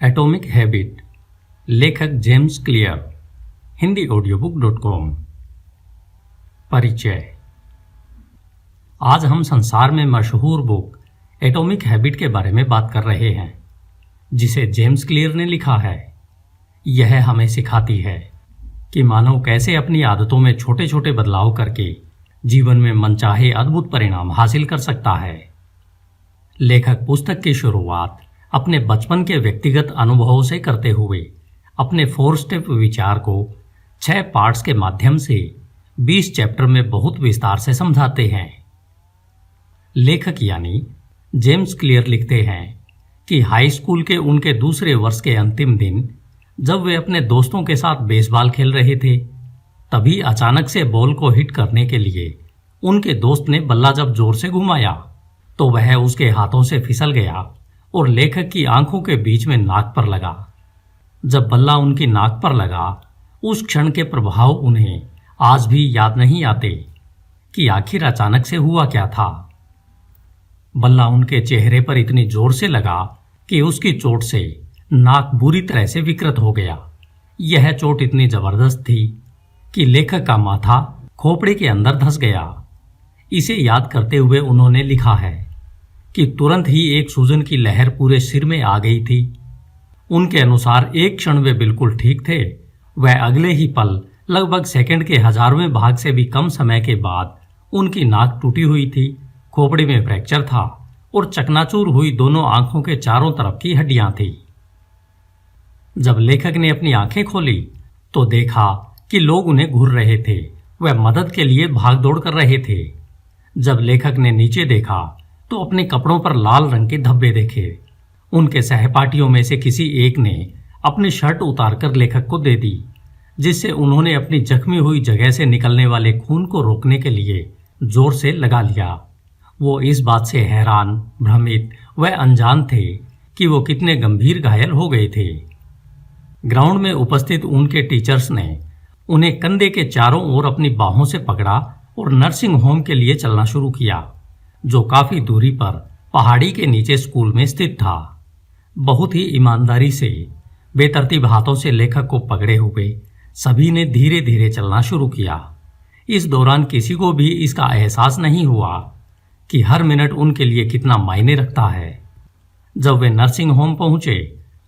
Atomic habit, लेखक James clear, Hindi ऑडियोबुक.com। परिचय। आज हम संसार में मशहूर बुक एटॉमिक हैबिट के बारे में बात कर रहे हैं, जिसे जेम्स क्लियर ने लिखा है। यह हमें सिखाती है कि मानव कैसे अपनी आदतों में छोटे छोटे बदलाव करके जीवन में मनचाहे अद्भुत परिणाम हासिल कर सकता है। लेखक पुस्तक की शुरुआत अपने बचपन के व्यक्तिगत अनुभवों से करते हुए अपने 4 स्टेप विचार को 6 पार्ट्स के माध्यम से 20 चैप्टर में बहुत विस्तार से समझाते हैं। लेखक यानी जेम्स क्लियर लिखते हैं कि हाई स्कूल के उनके दूसरे वर्ष के अंतिम दिन जब वे अपने दोस्तों के साथ बेसबॉल खेल रहे थे, तभी अचानक से बॉल को हिट करने के लिए उनके दोस्त ने बल्ला जब जोर से घुमाया तो वह उसके हाथों से फिसल गया और लेखक की आंखों के बीच में नाक पर लगा। जब बल्ला उनकी नाक पर लगा, उस क्षण के प्रभाव उन्हें आज भी याद नहीं आते कि आखिर अचानक से हुआ क्या था। बल्ला उनके चेहरे पर इतनी जोर से लगा कि उसकी चोट से नाक बुरी तरह से विकृत हो गया। यह चोट इतनी जबरदस्त थी कि लेखक का माथा खोपड़ी के अंदर धंस गया। इसे याद करते हुए उन्होंने लिखा है कि तुरंत ही एक सूजन की लहर पूरे सिर में आ गई थी। उनके अनुसार एक क्षण वे बिल्कुल ठीक थे, वह अगले ही पल लगभग सेकंड के 1000वें भाग से भी कम समय के बाद उनकी नाक टूटी हुई थी, खोपड़ी में फ्रैक्चर था और चकनाचूर हुई दोनों आंखों के चारों तरफ की हड्डियां थी। जब लेखक ने अपनी आंखें खोली तो देखा कि लोग उन्हें घूर रहे थे, वह मदद के लिए भाग दौड़ कर रहे थे। जब लेखक ने नीचे देखा तो अपने कपड़ों पर लाल रंग के धब्बे देखे। उनके सहपाठियों में से किसी एक ने अपनी शर्ट उतारकर लेखक को दे दी, जिससे उन्होंने अपनी जख्मी हुई जगह से निकलने वाले खून को रोकने के लिए जोर से लगा लिया। वो इस बात से हैरान, भ्रमित व अनजान थे कि वो कितने गंभीर घायल हो गए थे। ग्राउंड में उपस्थित उनके टीचर्स ने उन्हें कंधे के चारों ओर अपनी बाहों से पकड़ा और नर्सिंग होम के लिए चलना शुरू किया, जो काफी दूरी पर पहाड़ी के नीचे स्कूल में स्थित था। बहुत ही ईमानदारी से बेतरतीब हाथों से लेखक को पकड़े हुए सभी ने धीरे धीरे चलना शुरू किया। इस दौरान किसी को भी इसका एहसास नहीं हुआ कि हर मिनट उनके लिए कितना मायने रखता है। जब वे नर्सिंग होम पहुंचे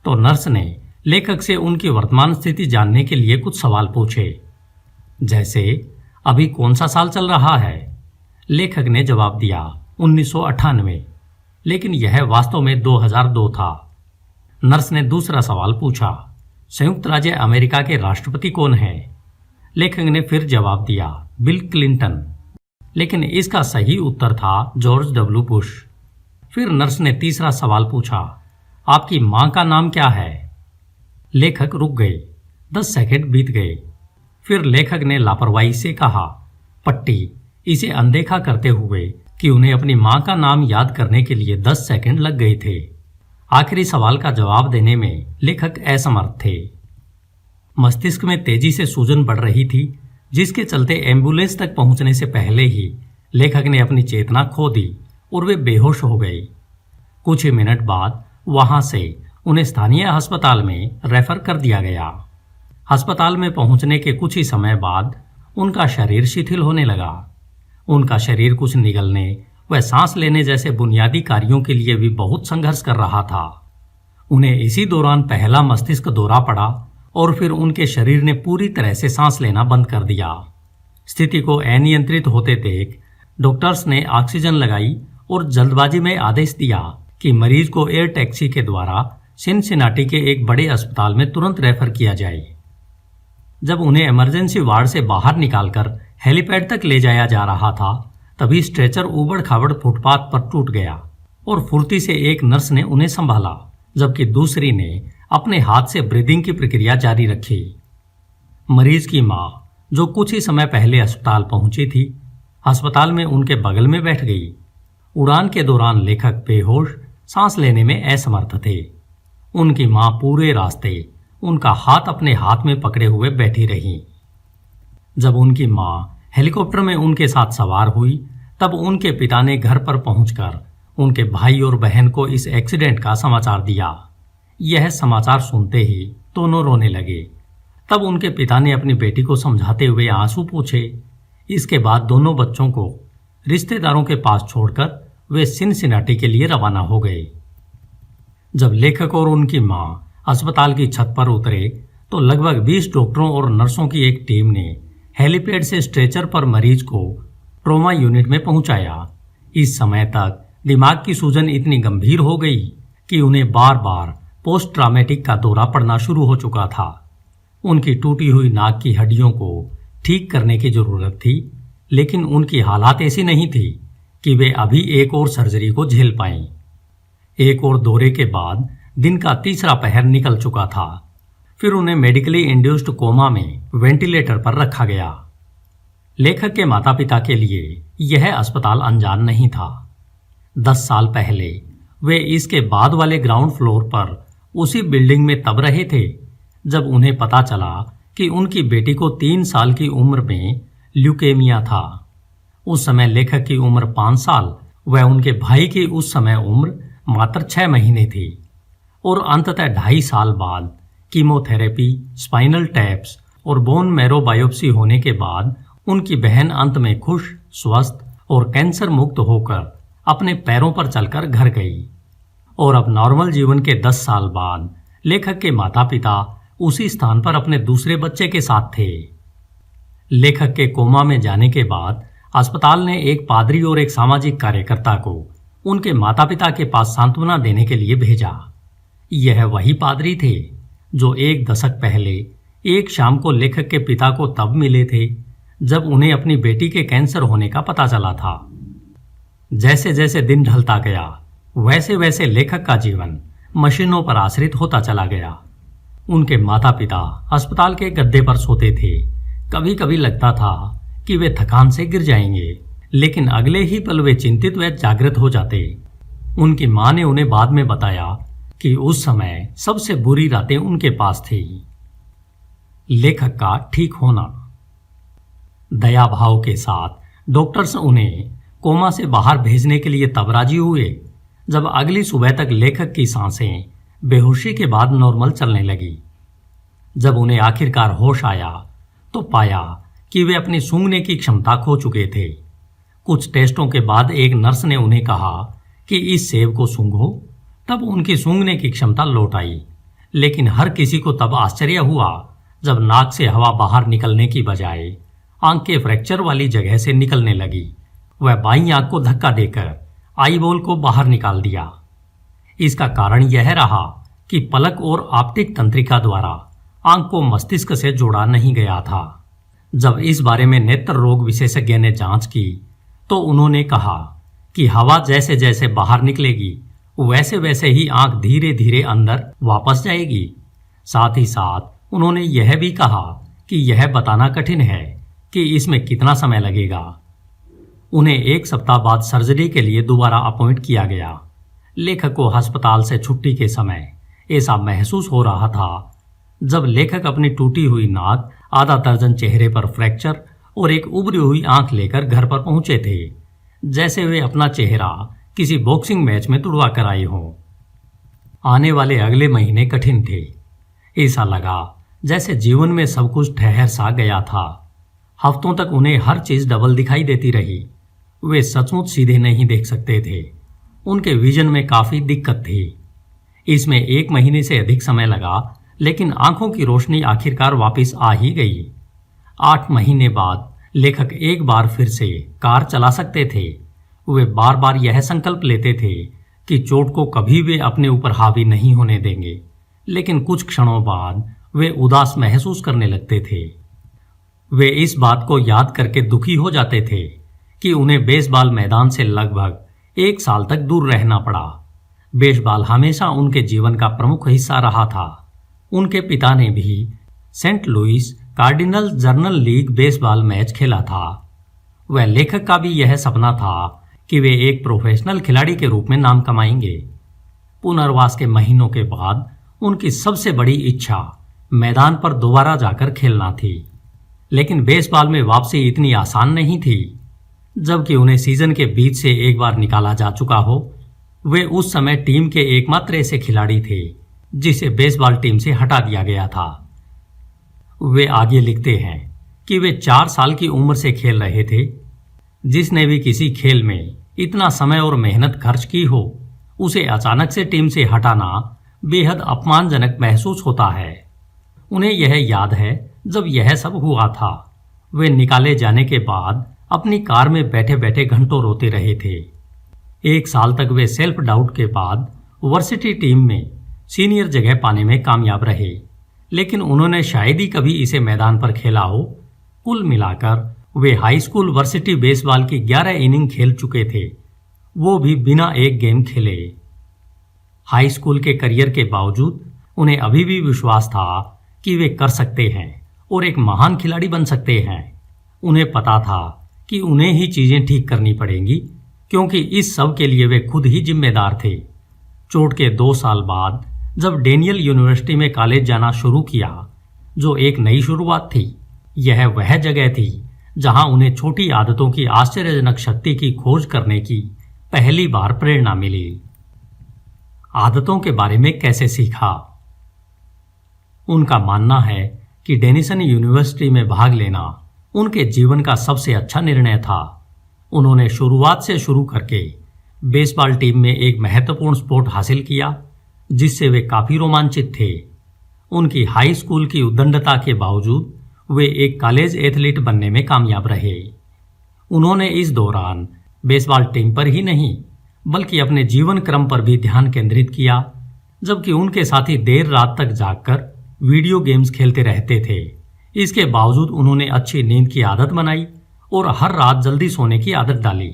तो नर्स ने लेखक से उनकी वर्तमान स्थिति जानने के लिए कुछ सवाल पूछे, जैसे अभी कौन सा साल चल रहा है। लेखक ने जवाब दिया 1998, लेकिन यह वास्तव में 2002 था। नर्स ने दूसरा सवाल पूछा, संयुक्त राज्य अमेरिका के राष्ट्रपति कौन है। लेखक ने फिर जवाब दिया बिल क्लिंटन, लेकिन इसका सही उत्तर था जॉर्ज डब्ल्यू बुश। फिर नर्स ने तीसरा सवाल पूछा, आपकी मां का नाम क्या है। लेखक रुक गए। 10 सेकंड बीत गए। फिर लेखक ने लापरवाही से कहा, पट्टी, इसे अनदेखा करते हुए कि उन्हें अपनी मां का नाम याद करने के लिए 10 सेकंड लग गए थे। आखिरी सवाल का जवाब देने में लेखक असमर्थ थे। मस्तिष्क में तेजी से सूजन बढ़ रही थी, जिसके चलते एम्बुलेंस तक पहुंचने से पहले ही लेखक ने अपनी चेतना खो दी और वे बेहोश हो गए। कुछ ही मिनट बाद वहां से उन्हें स्थानीय अस्पताल में रेफर कर दिया गया। अस्पताल में पहुंचने के कुछ ही समय बाद उनका शरीर शिथिल होने लगा। उनका शरीर कुछ निगलने व सांस लेने जैसे बुनियादी कार्यों के लिए भी बहुत संघर्ष कर रहा था। उन्हें इसी दौरान पहला मस्तिष्क दौरा पड़ा और फिर उनके शरीर ने पूरी तरह से सांस लेना बंद कर दिया। स्थिति को अनियंत्रित होते देख डॉक्टर्स ने ऑक्सीजन लगाई और जल्दबाजी में आदेश दिया कि मरीज को एयर टैक्सी के द्वारा सिनसिनाटी के एक बड़े अस्पताल में तुरंत रेफर किया जाए। जब उन्हें इमरजेंसी वार्ड से बाहर निकालकर हेलीपैड तक ले जाया जा रहा था, तभी स्ट्रेचर ऊबड़ खाबड़ फुटपाथ पर टूट गया और फुर्ती से एक नर्स ने उन्हें संभाला, जबकि दूसरी ने अपने हाथ से ब्रीदिंग की प्रक्रिया जारी रखी। मरीज की मां, जो कुछ ही समय पहले अस्पताल पहुंची थी, अस्पताल में उनके बगल में बैठ गई। उड़ान के दौरान लेखक बेहोश, सांस लेने में असमर्थ थे। उनकी मां पूरे रास्ते उनका हाथ अपने हाथ में पकड़े हुए बैठी रही। जब उनकी मां हेलीकॉप्टर में उनके साथ सवार हुई, तब उनके पिता ने घर पर पहुंचकर उनके भाई और बहन को इस एक्सीडेंट का समाचार दिया। यह समाचार सुनते ही दोनों रोने लगे। तब उनके पिता ने अपनी बेटी को समझाते हुए आंसू पोंछे। इसके बाद दोनों बच्चों को रिश्तेदारों के पास छोड़कर वे सिनसिनाटी के लिए रवाना हो गए। जब लेखक और उनकी मां अस्पताल की छत पर उतरे तो लगभग 20 डॉक्टरों और नर्सों की एक टीम ने हेलीपैड से स्ट्रेचर पर मरीज को ट्रॉमा यूनिट में पहुंचाया। इस समय तक दिमाग की सूजन इतनी गंभीर हो गई कि उन्हें बार बार पोस्ट ट्रामेटिक का दौरा पड़ना शुरू हो चुका था। उनकी टूटी हुई नाक की हड्डियों को ठीक करने की जरूरत थी, लेकिन उनकी हालात ऐसी नहीं थी कि वे अभी एक और सर्जरी को झेल पाएं। एक और दौरे के बाद दिन का तीसरा पहर निकल चुका था। फिर उन्हें मेडिकली इंड्यूस्ड कोमा में वेंटिलेटर पर रखा गया। लेखक के माता पिता के लिए यह अस्पताल अनजान नहीं था। 10 साल पहले वे इसके बाद वाले ग्राउंड फ्लोर पर उसी बिल्डिंग में तब रहे थे जब उन्हें पता चला कि उनकी बेटी को 3 साल की उम्र में ल्यूकेमिया था। उस समय लेखक की उम्र 5 साल व उनके भाई की उस समय उम्र मात्र 6 महीने थी। और अंततः 2.5 साल बाद कीमोथेरेपी, स्पाइनल टैप्स और बोन मैरो बायोप्सी होने के बाद उनकी बहन अंत में खुश, स्वस्थ और कैंसर मुक्त होकर अपने पैरों पर चलकर घर गई। और अब नॉर्मल जीवन के 10 साल बाद लेखक के माता पिता उसी स्थान पर अपने दूसरे बच्चे के साथ थे। लेखक के कोमा में जाने के बाद अस्पताल ने एक पादरी और एक सामाजिक कार्यकर्ता को उनके माता पिता के पास सांत्वना देने के लिए भेजा। यह वही पादरी थे जो 1 दशक पहले एक शाम को लेखक के पिता को तब मिले थे जब उन्हें अपनी बेटी के कैंसर होने का पता चला था। जैसे जैसे दिन ढलता गया वैसे वैसे लेखक का जीवन मशीनों पर आश्रित होता चला गया। उनके माता पिता अस्पताल के गद्दे पर सोते थे। कभी कभी लगता था कि वे थकान से गिर जाएंगे, लेकिन अगले ही पल वे चिंतित व जागृत हो जाते। उनकी मां ने उन्हें बाद में बताया कि उस समय सबसे बुरी रातें उनके पास थी। लेखक का ठीक होना। दया भाव के साथ डॉक्टर्स उन्हें कोमा से बाहर भेजने के लिए तब राजी हुए जब अगली सुबह तक लेखक की सांसें बेहोशी के बाद नॉर्मल चलने लगी। जब उन्हें आखिरकार होश आया तो पाया कि वे अपनी सूंघने की क्षमता खो चुके थे। कुछ टेस्टों के बाद एक नर्स ने उन्हें कहा कि इस सेब को सूंघो। तब उनकी सूंघने की क्षमता लौट आई, लेकिन हर किसी को तब आश्चर्य हुआ जब नाक से हवा बाहर निकलने की बजाय आंख के फ्रैक्चर वाली जगह से निकलने लगी। वह बाईं आंख को धक्का देकर आईबॉल को बाहर निकाल दिया। इसका कारण यह रहा कि पलक और ऑप्टिक तंत्रिका द्वारा आंख को मस्तिष्क से जोड़ा नहीं गया था। जब इस बारे में नेत्र रोग विशेषज्ञ ने जांच की तो उन्होंने कहा कि हवा जैसे जैसे बाहर निकलेगी वैसे वैसे ही आंख धीरे धीरे अंदर वापस जाएगी। साथ ही साथ उन्होंने यह भी कहा कि यह बताना कठिन है कि इसमें कितना समय लगेगा। उन्हें 1 सप्ताह बाद सर्जरी के लिए दोबारा अपॉइंट किया गया। लेखक को अस्पताल से छुट्टी के समय ऐसा महसूस हो रहा था जब लेखक अपनी टूटी हुई नाक, आधा दर्जन चेहरे पर फ्रैक्चर और एक उभरी हुई आंख लेकर घर पर पहुंचे थे, जैसे वे अपना चेहरा किसी बॉक्सिंग मैच में तुड़वा कर आए हों। आने वाले अगले महीने कठिन थे। ऐसा लगा जैसे जीवन में सब कुछ ठहर सा गया था। हफ्तों तक उन्हें हर चीज डबल दिखाई देती रही। वे सचमुच सीधे नहीं देख सकते थे। उनके विजन में काफी दिक्कत थी। इसमें 1 महीने से अधिक समय लगा, लेकिन आंखों की रोशनी आखिरकार वापस आ ही गई। 8 महीने बाद लेखक एक बार फिर से कार चला सकते थे। वे बार बार यह संकल्प लेते थे कि चोट को कभी वे अपने ऊपर हावी नहीं होने देंगे, लेकिन कुछ क्षणों बाद वे उदास महसूस करने लगते थे। वे इस बात को याद करके दुखी हो जाते थे कि उन्हें बेसबॉल मैदान से लगभग 1 साल तक दूर रहना पड़ा। बेसबॉल हमेशा उनके जीवन का प्रमुख हिस्सा रहा था। उनके पिता ने भी सेंट लुइस कार्डिनल जर्नल लीग बेसबॉल मैच खेला था। वह लेखक का भी यह सपना था कि वे एक प्रोफेशनल खिलाड़ी के रूप में नाम कमाएंगे। पुनर्वास के महीनों के बाद उनकी सबसे बड़ी इच्छा मैदान पर दोबारा जाकर खेलना थी, लेकिन बेसबॉल में वापसी इतनी आसान नहीं थी। जबकि उन्हें सीजन के बीच से एक बार निकाला जा चुका हो, वे उस समय टीम के एकमात्र ऐसे खिलाड़ी थे जिसे बेसबॉल टीम से हटा दिया गया था। वे आगे लिखते हैं कि वे 4 साल की उम्र से खेल रहे थे। जिसने भी किसी खेल में इतना समय और मेहनत खर्च की हो, उसे अचानक से टीम से हटाना बेहद अपमानजनक महसूस होता है। उन्हें यह याद है जब यह सब हुआ था, वे निकाले जाने के बाद अपनी कार में बैठे बैठे घंटों रोते रहे थे। 1 साल तक वे सेल्फ डाउट के बाद वर्सिटी टीम में सीनियर जगह पाने में कामयाब रहे, लेकिन उन्होंने शायद ही कभी इसे मैदान पर खेला हो। कुल मिलाकर वे हाई स्कूल वर्सिटी बेसबॉल की 11 इनिंग खेल चुके थे, वो भी बिना एक गेम खेले। हाई स्कूल के करियर के बावजूद उन्हें अभी भी विश्वास था कि वे कर सकते हैं और एक महान खिलाड़ी बन सकते हैं। उन्हें पता था कि उन्हें ही चीजें ठीक करनी पड़ेंगी, क्योंकि इस सब के लिए वे खुद ही जिम्मेदार थे। चोट के 2 साल बाद जब डेनियल यूनिवर्सिटी में कॉलेज जाना शुरू किया, जो एक नई शुरुआत थी, यह वह जगह थी जहां उन्हें छोटी आदतों की आश्चर्यजनक शक्ति की खोज करने की पहली बार प्रेरणा मिली। आदतों के बारे में कैसे सीखा? उनका मानना है कि डेनिसन यूनिवर्सिटी में भाग लेना उनके जीवन का सबसे अच्छा निर्णय था। उन्होंने शुरुआत से शुरू करके बेसबॉल टीम में एक महत्वपूर्ण स्पोर्ट हासिल किया, जिससे वे काफी रोमांचित थे। उनकी हाई स्कूल की उद्दंडता के बावजूद वे एक कॉलेज एथलीट बनने में कामयाब रहे। उन्होंने इस दौरान बेसबॉल टीम पर ही नहीं, बल्कि अपने जीवन क्रम पर भी ध्यान केंद्रित किया। जबकि उनके साथी देर रात तक जागकर वीडियो गेम्स खेलते रहते थे, इसके बावजूद उन्होंने अच्छी नींद की आदत बनाई और हर रात जल्दी सोने की आदत डाली।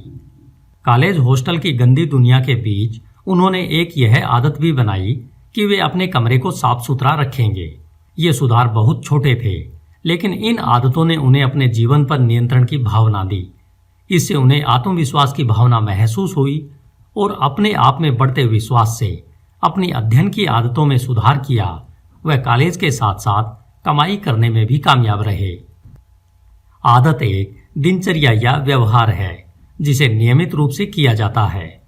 कॉलेज हॉस्टल की गंदी दुनिया के बीच उन्होंने एक यह आदत भी बनाई कि वे अपने कमरे को साफ सुथरा रखेंगे। ये सुधार बहुत छोटे थे, लेकिन इन आदतों ने उन्हें अपने जीवन पर नियंत्रण की भावना दी। इससे उन्हें आत्मविश्वास की भावना महसूस हुई और अपने आप में बढ़ते विश्वास से अपनी अध्ययन की आदतों में सुधार किया। वह कॉलेज के साथ साथ कमाई करने में भी कामयाब रहे। आदत एक दिनचर्या या व्यवहार है जिसे नियमित रूप से किया जाता है,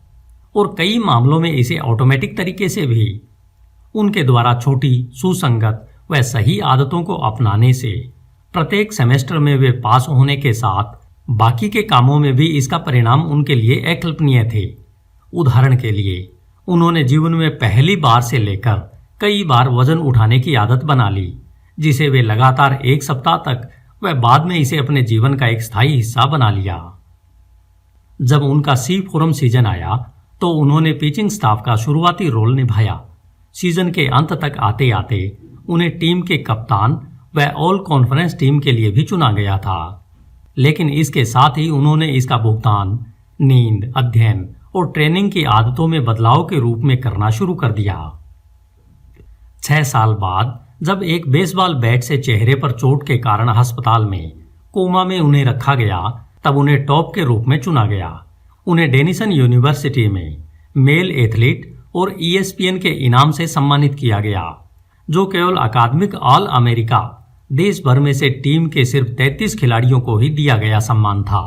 और कई मामलों में इसे ऑटोमेटिक तरीके से भी। उनके द्वारा छोटी, सुसंगत व सही आदतों को अपनाने से प्रत्येक सेमेस्टर में वे पास होने के साथ बाकी के कामों में भी इसका परिणाम उनके लिए अकल्पनीय थे। उदाहरण के लिए, उन्होंने जीवन में पहली बार से लेकर कई बार वजन उठाने की आदत बना ली, जिसे वे लगातार 1 सप्ताह तक व बाद में इसे अपने जीवन का एक स्थायी हिस्सा बना लिया। जब उनका सी फोरम सीजन आया तो उन्होंने पिचिंग स्टाफ का शुरुआती रोल निभाया। सीजन के अंत तक आते आते उन्हें टीम के कप्तान व ऑल कॉन्फ्रेंस टीम के लिए भी चुना गया था, लेकिन इसके साथ ही उन्होंने इसका भुगतान नींद, अध्ययन और ट्रेनिंग की आदतों में बदलाव के रूप में करना शुरू कर दिया। 6 साल बाद जब एक बेसबॉल बैट से चेहरे पर चोट के कारण अस्पताल में कोमा में उन्हें रखा गया, तब उन्हें टॉप के रूप में चुना गया। उन्हें डेनिसन यूनिवर्सिटी में मेल एथलीट और ESPN के इनाम से सम्मानित किया गया, जो केवल अकादमिक ऑल अमेरिका देश भर में से टीम के सिर्फ 33 खिलाड़ियों को ही दिया गया सम्मान था।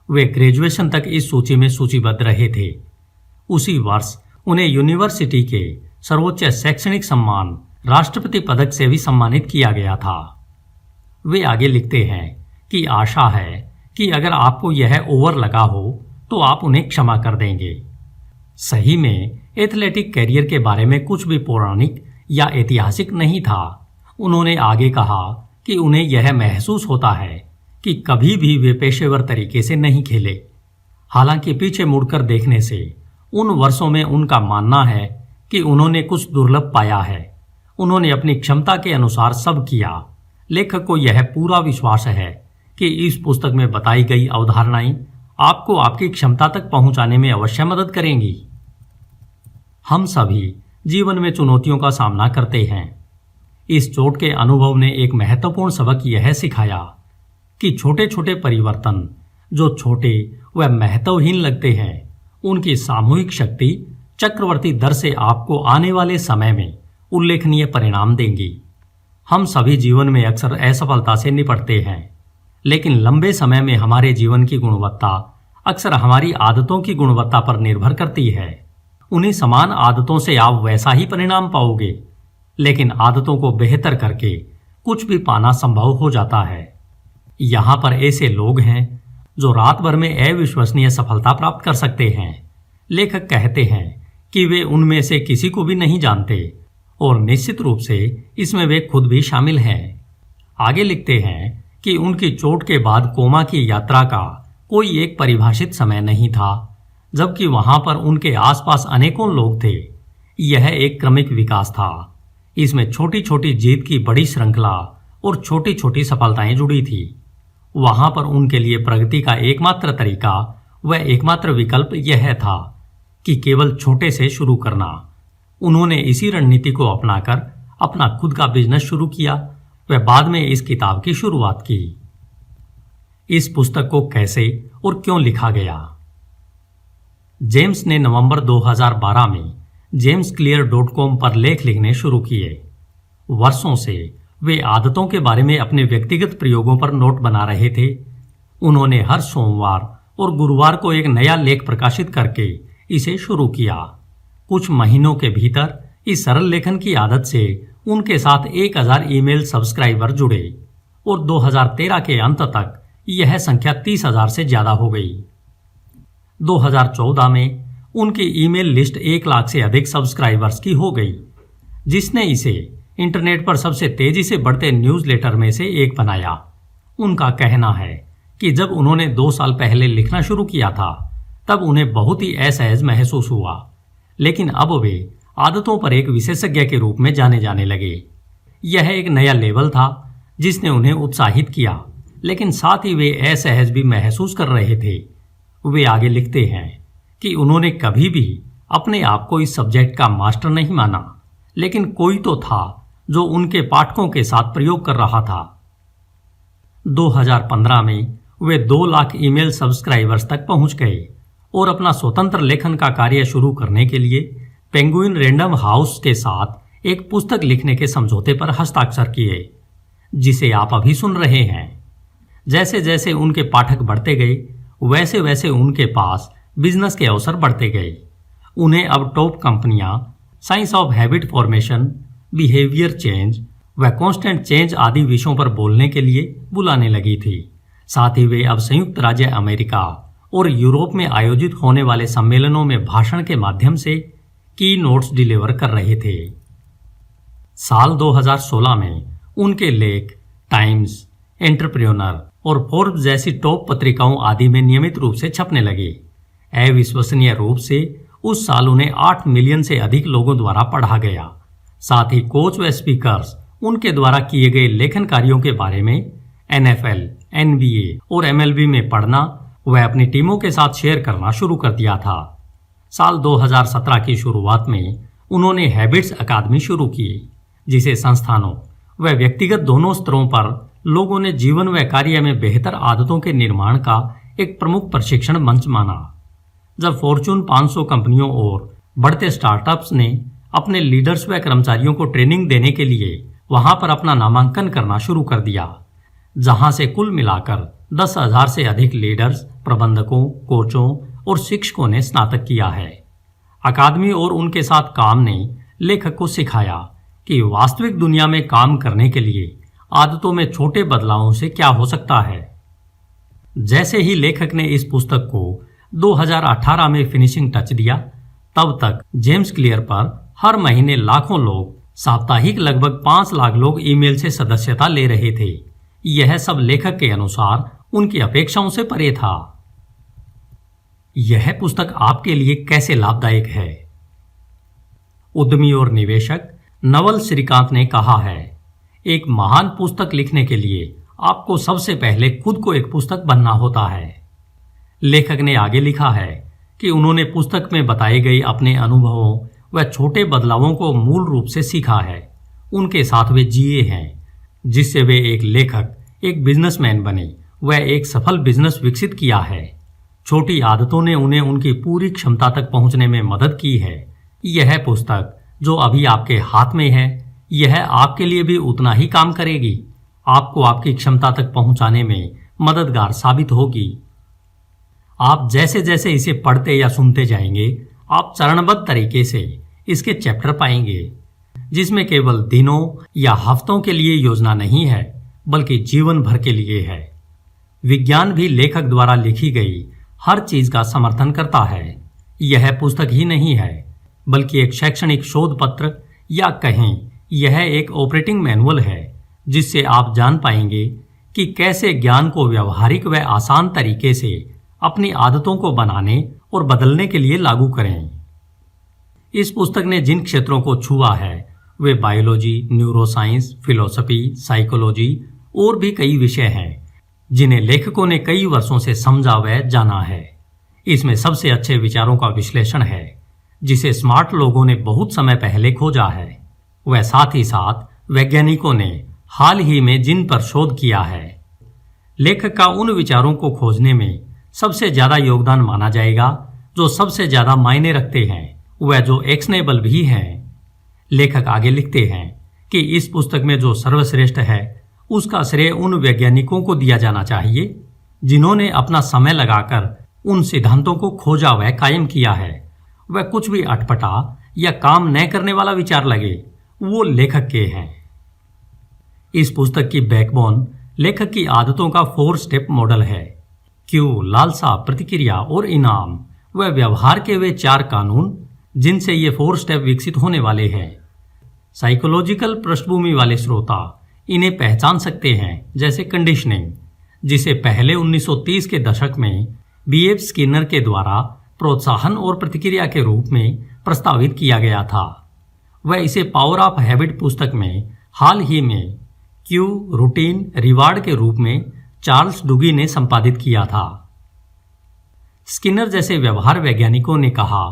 वे ग्रेजुएशन तक इस सूची में सूचीबद्ध रहे थे। उसी वर्ष उन्हें यूनिवर्सिटी के सर्वोच्च शैक्षणिक सम्मान राष्ट्रपति पदक से भी सम्मानित किया गया था। वे आगे लिखते हैं कि आशा है कि अगर आपको यह ओवर लगा हो तो आप उन्हें क्षमा कर देंगे। सही में एथलेटिक कैरियर के बारे में कुछ भी पौराणिक या ऐतिहासिक नहीं था। उन्होंने आगे कहा कि उन्हें यह महसूस होता है कि कभी भी वे पेशेवर तरीके से नहीं खेले। हालांकि पीछे मुड़कर देखने से उन वर्षों में उनका मानना है कि उन्होंने कुछ दुर्लभ पाया है। उन्होंने अपनी क्षमता के अनुसार सब किया। लेखक को यह पूरा विश्वास है कि इस पुस्तक में बताई गई अवधारणाएं आपको आपकी क्षमता तक पहुंचाने में अवश्य मदद करेंगी। हम सभी जीवन में चुनौतियों का सामना करते हैं। इस चोट के अनुभव ने एक महत्वपूर्ण सबक यह सिखाया कि छोटे छोटे परिवर्तन, जो छोटे व महत्वहीन लगते हैं, उनकी सामूहिक शक्ति चक्रवर्ती दर से आपको आने वाले समय में उल्लेखनीय परिणाम देंगी। हम सभी जीवन में अक्सर असफलता से निपटते हैं, लेकिन लंबे समय में हमारे जीवन की गुणवत्ता अक्सर हमारी आदतों की गुणवत्ता पर निर्भर करती है। उन्हीं समान आदतों से आप वैसा ही परिणाम पाओगे लेकिन आदतों को बेहतर करके कुछ भी पाना संभव हो जाता है। यहाँ पर ऐसे लोग हैं जो रात भर में अविश्वसनीय सफलता प्राप्त कर सकते हैं। लेखक कहते हैं कि वे उनमें से किसी को भी नहीं जानते और निश्चित रूप से इसमें वे खुद भी शामिल हैं। आगे लिखते हैं कि उनकी चोट के बाद कोमा की यात्रा का कोई एक परिभाषित समय नहीं था, जबकि वहां पर उनके आसपास अनेकों लोग थे। यह एक क्रमिक विकास था। इसमें छोटी छोटी जीत की बड़ी श्रृंखला और छोटी छोटी सफलताएं जुड़ी थी। वहां पर उनके लिए प्रगति का एकमात्र तरीका व एकमात्र विकल्प यह था कि केवल छोटे से शुरू करना। उन्होंने इसी रणनीति को अपनाकर अपना खुद का बिजनेस शुरू किया व बाद में इस किताब की शुरुआत की। इस पुस्तक को कैसे और क्यों लिखा गया? जेम्स ने नवंबर 2012 में jamesclear.com पर लेख लिखने शुरू किए। वर्षों से वे आदतों के बारे में अपने व्यक्तिगत प्रयोगों पर नोट बना रहे थे। उन्होंने हर सोमवार और गुरुवार को एक नया लेख प्रकाशित करके इसे शुरू किया। कुछ महीनों के भीतर इस सरल लेखन की आदत से उनके साथ 1000 ईमेल सब्सक्राइबर जुड़े और 2013 के अंत तक यह संख्या 30,000 से ज्यादा हो गई। 2014 में उनकी ईमेल लिस्ट 1 लाख से अधिक सब्सक्राइबर्स की हो गई, जिसने इसे इंटरनेट पर सबसे तेजी से बढ़ते न्यूज़लेटर में से एक बनाया। उनका कहना है कि जब उन्होंने 2 साल पहले लिखना शुरू किया था तब उन्हें बहुत ही असहज महसूस हुआ, लेकिन अब वे आदतों पर एक विशेषज्ञ के रूप में जाने जाने लगे। यह एक नया लेवल था जिसने उन्हें उत्साहित किया, लेकिन साथ ही वे असहज भी महसूस कर रहे थे। वे आगे लिखते हैं कि उन्होंने कभी भी अपने आप को इस सब्जेक्ट का मास्टर नहीं माना, लेकिन कोई तो था जो उनके पाठकों के साथ प्रयोग कर रहा था। 2015 में वे 2 लाख ईमेल सब्सक्राइबर्स तक पहुंच गए और अपना स्वतंत्र लेखन का कार्य शुरू करने के लिए पेंगुइन रैंडम हाउस के साथ एक पुस्तक लिखने के समझौते पर हस्ताक्षर किए, जिसे आप अभी सुन रहे हैं। जैसे जैसे उनके पाठक बढ़ते गए, वैसे वैसे उनके पास बिजनेस के अवसर बढ़ते गए। उन्हें अब टॉप कंपनियां science of habit formation, behaviour change व कॉन्स्टेंट चेंज आदि विषयों पर बोलने के लिए बुलाने लगी थी। साथ ही वे अब संयुक्त राज्य अमेरिका और यूरोप में आयोजित होने वाले सम्मेलनों में भाषण के माध्यम से की नोट्स डिलीवर कर रहे थे। साल 2016 में उनके लेख टाइम्स, एंटरप्रेन्योर और फोर्ब्स जैसी टॉप पत्रिकाओं आदि में नियमित रूप से छपने लगे। अविश्वसनीय रूप से उस साल उन्हें 8 मिलियन से अधिक लोगों द्वारा पढ़ा गया। साथ ही कोच व स्पीकर्स उनके द्वारा किए गए लेखन कार्यों के बारे में NFL, NBA और MLB में पढ़ना वह अपनी टीमों के साथ शेयर करना शुरू कर दिया था। साल 2017 की शुरुआत में उन्होंने हैबिट्स अकादमी शुरू की, जिसे संस्थानों व व्यक्तिगत दोनों स्तरों पर लोगों ने जीवन व कार्य में बेहतर आदतों के निर्माण का एक प्रमुख प्रशिक्षण मंच माना। जब फॉर्च्यून 500 कंपनियों और बढ़ते स्टार्टअप्स ने अपने लीडर्स व कर्मचारियों को ट्रेनिंग देने के लिए वहां पर अपना नामांकन करना शुरू कर दिया, जहां से कुल मिलाकर 10,000 से अधिक लीडर्स, प्रबंधकों, कोचों और शिक्षकों ने स्नातक किया है। अकादमी और उनके साथ काम ने लेखक को सिखाया कि वास्तविक दुनिया में काम करने के लिए आदतों में छोटे बदलावों से क्या हो सकता है। जैसे ही लेखक ने इस पुस्तक को 2018 में फिनिशिंग टच दिया, तब तक जेम्स क्लियर पर हर महीने लाखों लोग, साप्ताहिक लगभग 5 लाख लोग ईमेल से सदस्यता ले रहे थे। यह सब लेखक के अनुसार उनकी अपेक्षाओं से परे था। यह पुस्तक आपके लिए कैसे लाभदायक है? उद्यमी और निवेशक नवल श्रीकांत ने कहा है, एक महान पुस्तक लिखने के लिए आपको सबसे पहले खुद को एक पुस्तक बनना होता है। लेखक ने आगे लिखा है कि उन्होंने पुस्तक में बताए गए अपने अनुभवों व छोटे बदलावों को मूल रूप से सीखा है, उनके साथ वे जिए हैं, जिससे वे एक लेखक, एक बिजनेसमैन बने व एक सफल बिजनेस विकसित किया है। छोटी आदतों ने उन्हें उनकी पूरी क्षमता तक पहुंचने में मदद की है। यह पुस्तक जो अभी आपके हाथ में है, यह आपके लिए भी उतना ही काम करेगी, आपको आपकी क्षमता तक पहुंचाने में मददगार साबित होगी। आप जैसे जैसे इसे पढ़ते या सुनते जाएंगे, आप चरणबद्ध तरीके से इसके चैप्टर पाएंगे। जिसमें केवल दिनों या हफ्तों के लिए योजना नहीं है बल्कि जीवन भर के लिए है। विज्ञान भी लेखक द्वारा लिखी गई हर चीज का समर्थन करता है। यह पुस्तक ही नहीं है बल्कि एक शैक्षणिक शोध पत्र या कहें यह एक ऑपरेटिंग मैनुअल है जिससे आप जान पाएंगे कि कैसे ज्ञान को व्यवहारिक व आसान तरीके से अपनी आदतों को बनाने और बदलने के लिए लागू करें। इस पुस्तक ने जिन क्षेत्रों को छुआ है वे बायोलॉजी, न्यूरोसाइंस, फिलॉसफी, साइकोलॉजी और भी कई विषय हैं जिन्हें लेखकों ने कई वर्षों से समझा व जाना है। इसमें सबसे अच्छे विचारों का विश्लेषण है जिसे स्मार्ट लोगों ने बहुत समय पहले खोजा है व साथ ही साथ वैज्ञानिकों ने हाल ही में जिन पर शोध किया है। लेखक का उन विचारों को खोजने में सबसे ज्यादा योगदान माना जाएगा जो सबसे ज्यादा मायने रखते हैं व जो एक्शनेबल भी हैं। लेखक आगे लिखते हैं कि इस पुस्तक में जो सर्वश्रेष्ठ है उसका श्रेय उन वैज्ञानिकों को दिया जाना चाहिए जिन्होंने अपना समय लगाकर उन सिद्धांतों को खोजा व कायम किया है। वह कुछ भी अटपटा या काम न करने वाला विचार लगे वो लेखक के हैं। इस पुस्तक की बैकबोन लेखक की आदतों का 4 स्टेप मॉडल है। क्यों, लालसा, प्रतिक्रिया और इनाम व व्यवहार के वे 4 कानून जिनसे ये 4 स्टेप विकसित होने वाले हैं। साइकोलॉजिकल पृष्ठभूमि वाले श्रोता इन्हें पहचान सकते हैं जैसे कंडीशनिंग, जिसे पहले 1930 के दशक में B.F. स्किनर के द्वारा प्रोत्साहन और प्रतिक्रिया के रूप में प्रस्तावित किया गया था। वह इसे पावर ऑफ हैबिट पुस्तक में हाल ही में क्यू, रूटीन, रिवार्ड के रूप में चार्ल्स डुगी ने संपादित किया था। स्किनर जैसे व्यवहार वैज्ञानिकों ने कहा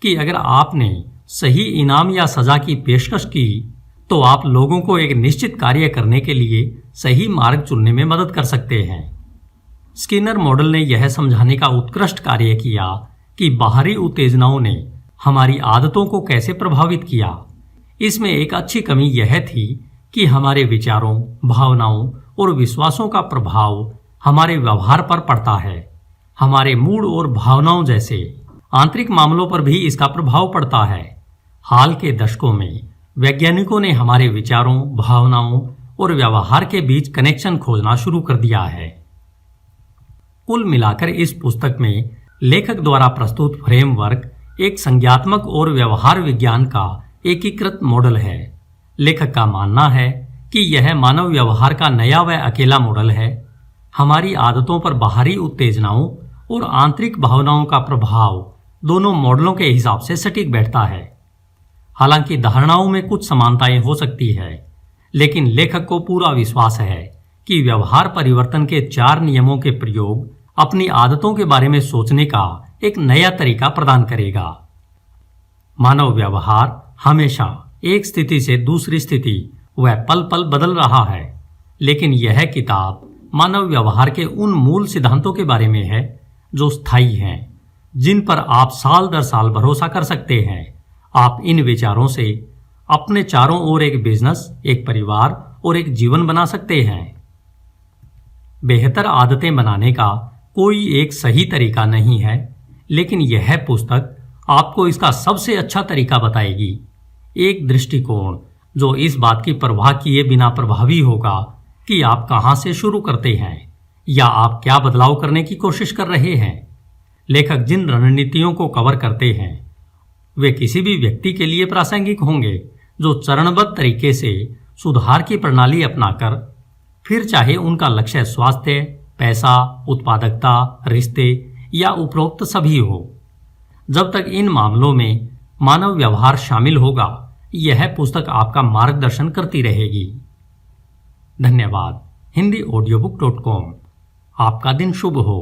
कि अगर आपने सही इनाम या सजा की पेशकश की तो आप लोगों को एक निश्चित कार्य करने के लिए सही मार्ग चुनने में मदद कर सकते हैं। स्किनर मॉडल ने यह समझाने का उत्कृष्ट कार्य किया कि बाहरी उत्तेजनाओं ने हमारी आदतों को कैसे प्रभावित किया। इसमें एक अच्छी कमी यह थी कि हमारे विचारों, भावनाओं और विश्वासों का प्रभाव हमारे व्यवहार पर पड़ता है। हमारे मूड और भावनाओं जैसे आंतरिक मामलों पर भी इसका प्रभाव पड़ता है। हाल के दशकों में वैज्ञानिकों ने हमारे विचारों, भावनाओं और व्यवहार के बीच कनेक्शन खोजना शुरू कर दिया है। कुल मिलाकर इस पुस्तक में लेखक द्वारा प्रस्तुत फ्रेमवर्क एक संज्ञात्मक और व्यवहार विज्ञान का एकीकृत मॉडल है। लेखक का मानना है कि यह मानव व्यवहार का नया व अकेला मॉडल है। हमारी आदतों पर बाहरी उत्तेजनाओं और आंतरिक भावनाओं का प्रभाव दोनों मॉडलों के हिसाब से सटीक बैठता है। हालांकि धारणाओं में कुछ समानताएं हो सकती है, लेकिन लेखक को पूरा विश्वास है कि व्यवहार परिवर्तन के 4 नियमों के प्रयोग अपनी आदतों के बारे में सोचने का एक नया तरीका प्रदान करेगा। मानव व्यवहार हमेशा एक स्थिति से दूसरी स्थिति व पल पल बदल रहा है, लेकिन यह किताब मानव व्यवहार के उन मूल सिद्धांतों के बारे में है जो स्थायी हैं, जिन पर आप साल दर साल भरोसा कर सकते हैं। आप इन विचारों से अपने चारों ओर एक बिजनेस, एक परिवार और एक जीवन बना सकते हैं। बेहतर आदतें बनाने का कोई एक सही तरीका नहीं है, लेकिन यह पुस्तक आपको इसका सबसे अच्छा तरीका बताएगी। एक दृष्टिकोण जो इस बात की परवाह किए बिना प्रभावी होगा कि आप कहां से शुरू करते हैं या आप क्या बदलाव करने की कोशिश कर रहे हैं। लेखक जिन रणनीतियों को कवर करते हैं वे किसी भी व्यक्ति के लिए प्रासंगिक होंगे जो चरणबद्ध तरीके से सुधार की प्रणाली अपनाकर, फिर चाहे उनका लक्ष्य स्वास्थ्य, पैसा, उत्पादकता, रिश्ते या उपरोक्त सभी हो। जब तक इन मामलों में मानव व्यवहार शामिल होगा, यह पुस्तक आपका मार्गदर्शन करती रहेगी। धन्यवाद। HindiAudiobook.com। आपका दिन शुभ हो।